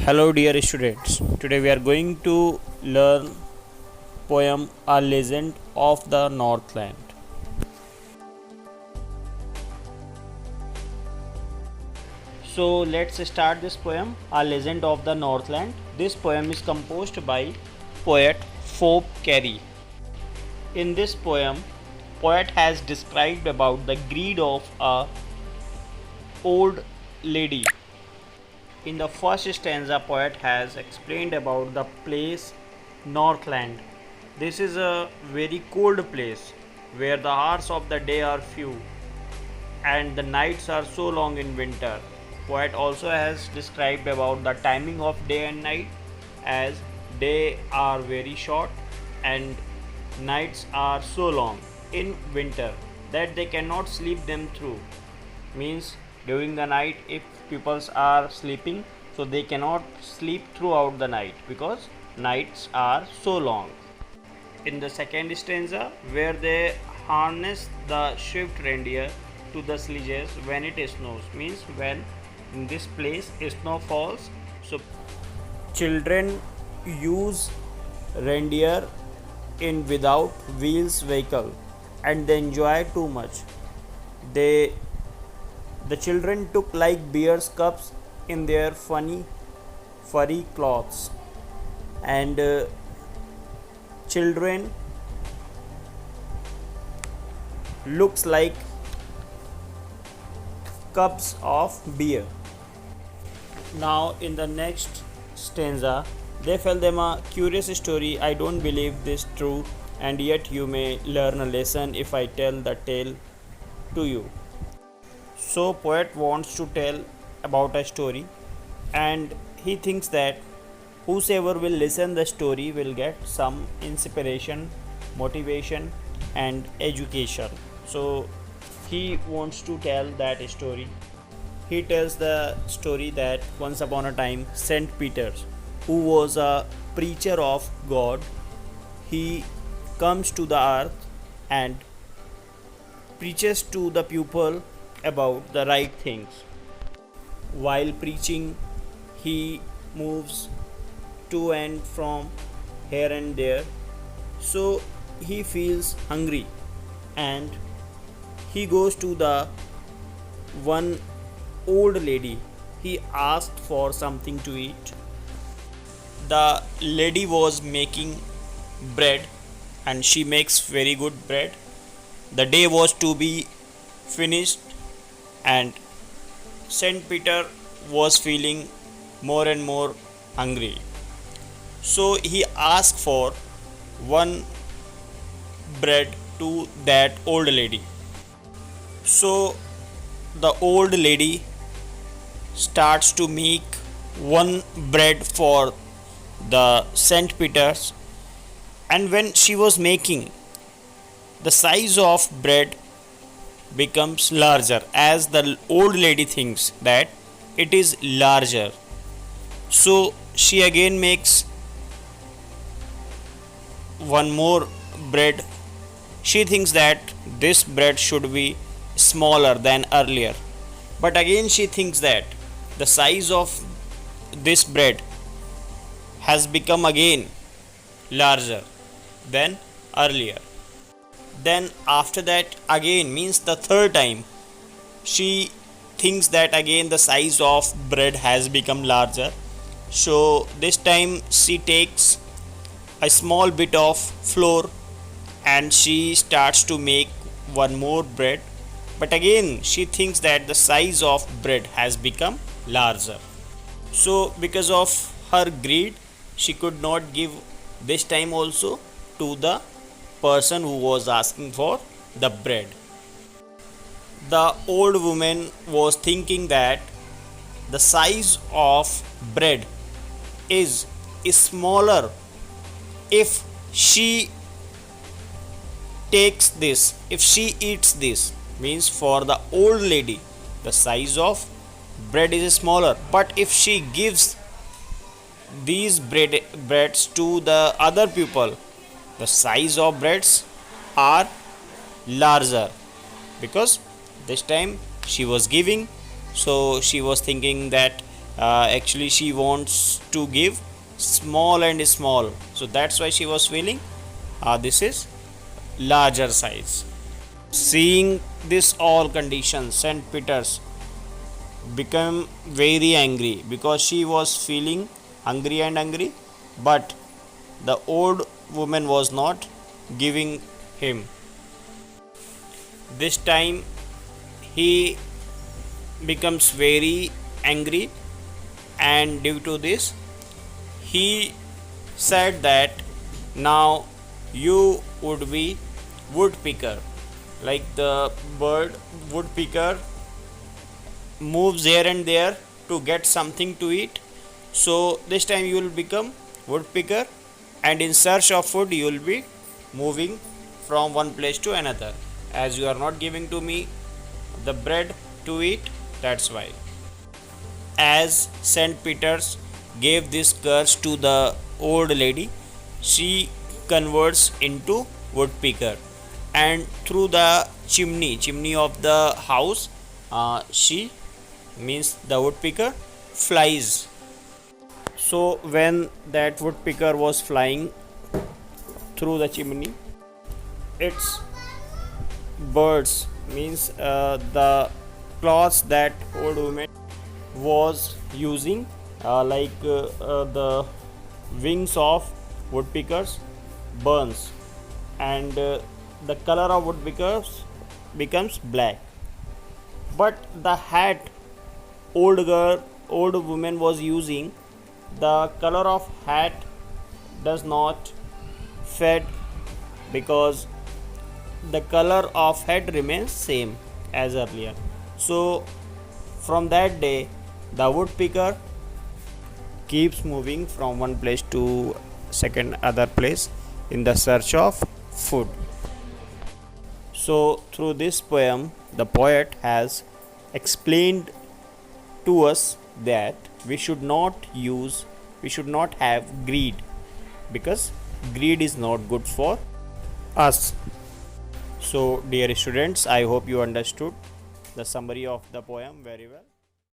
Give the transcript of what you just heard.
Hello dear students. Today we are going to learn poem A Legend of the Northland. So let's start this poem A Legend of the Northland. This poem is composed by poet Phoebe Carey. In this poem, poet has described about the greed of a old lady. In the first stanza, poet has explained about the place Northland. This is a very cold place where the hours of the day are few and the nights are so long in winter. Poet also has described about the timing of day and night, as day are very short and nights are so long in winter that they cannot sleep them through. Means during the night, if peoples are sleeping, so they cannot sleep throughout the night because nights are so long. In the second stanza, where they harness the swift reindeer to the sledges when it snows, means when in this place snow falls, so children use reindeer in without wheels vehicle and they enjoy too much. They The children took like bears' cubs in their funny furry cloths, and children looks like cubs of beer. Now in the next stanza, they tell them a curious story. I don't believe this true, and yet you may learn a lesson if I tell the tale to you. So poet wants to tell about a story, and he thinks that whosoever will listen the story will get some inspiration, motivation and education. So he wants to tell that story. He tells the story that once upon a time Saint Peter, who was a preacher of God, he comes to the earth and preaches to the people about the right things. While preaching, he moves to and from here and there, so he feels hungry and he goes to the one old lady. He asked for something to eat. The lady was making bread and she makes very good bread. The day was to be finished and Saint Peter was feeling more and more hungry. So he asked for one bread to that old lady. So the old lady starts to make one bread for the Saint Peter's, and when she was making, the size of bread becomes larger as the old lady thinks that it is larger. So she again makes one more bread. She thinks that this bread should be smaller than earlier, but again she thinks that the size of this bread has become again larger than earlier. Then after that again, means the third time, she thinks that again the size of bread has become larger. So this time she takes a small bit of flour and she starts to make one more bread, but again she thinks that the size of bread has become larger. So because of her greed, she could not give this time also to the person who was asking for the bread. The old woman was thinking that the size of bread is smaller if she takes this, if she eats this. Means for the old lady the size of bread is smaller, but if she gives these breads to the other people, the size of breads are larger, because this time she was giving, so she was thinking that Actually, she wants to give small and small, so that's why she was feeling this is larger size. Seeing this all conditions, St. Peter's became very angry because she was feeling hungry and hungry, but the old woman was not giving him. This time he becomes very angry, and due to this he said that now you would be woodpecker, like the bird woodpecker moves here and there to get something to eat. So this time you will become woodpecker, and in search of food you will be moving from one place to another. As you are not giving to me the bread to eat, that's why. As St. Peter's gave this curse to the old lady, she converts into woodpecker, and through the chimney of the house, she means the woodpecker flies. So when that woodpecker was flying through the chimney, its birds means the cloths that old woman was using, the wings of woodpeckers burns, and the color of woodpeckers becomes black. But the hat old woman was using, the color of hat does not fade, because the color of hat remains same as earlier. So from that day the woodpecker keeps moving from one place to second other place in the search of food. So through this poem the poet has explained to us that we should not have greed, because greed is not good for us. So dear students, I hope you understood the summary of the poem very well.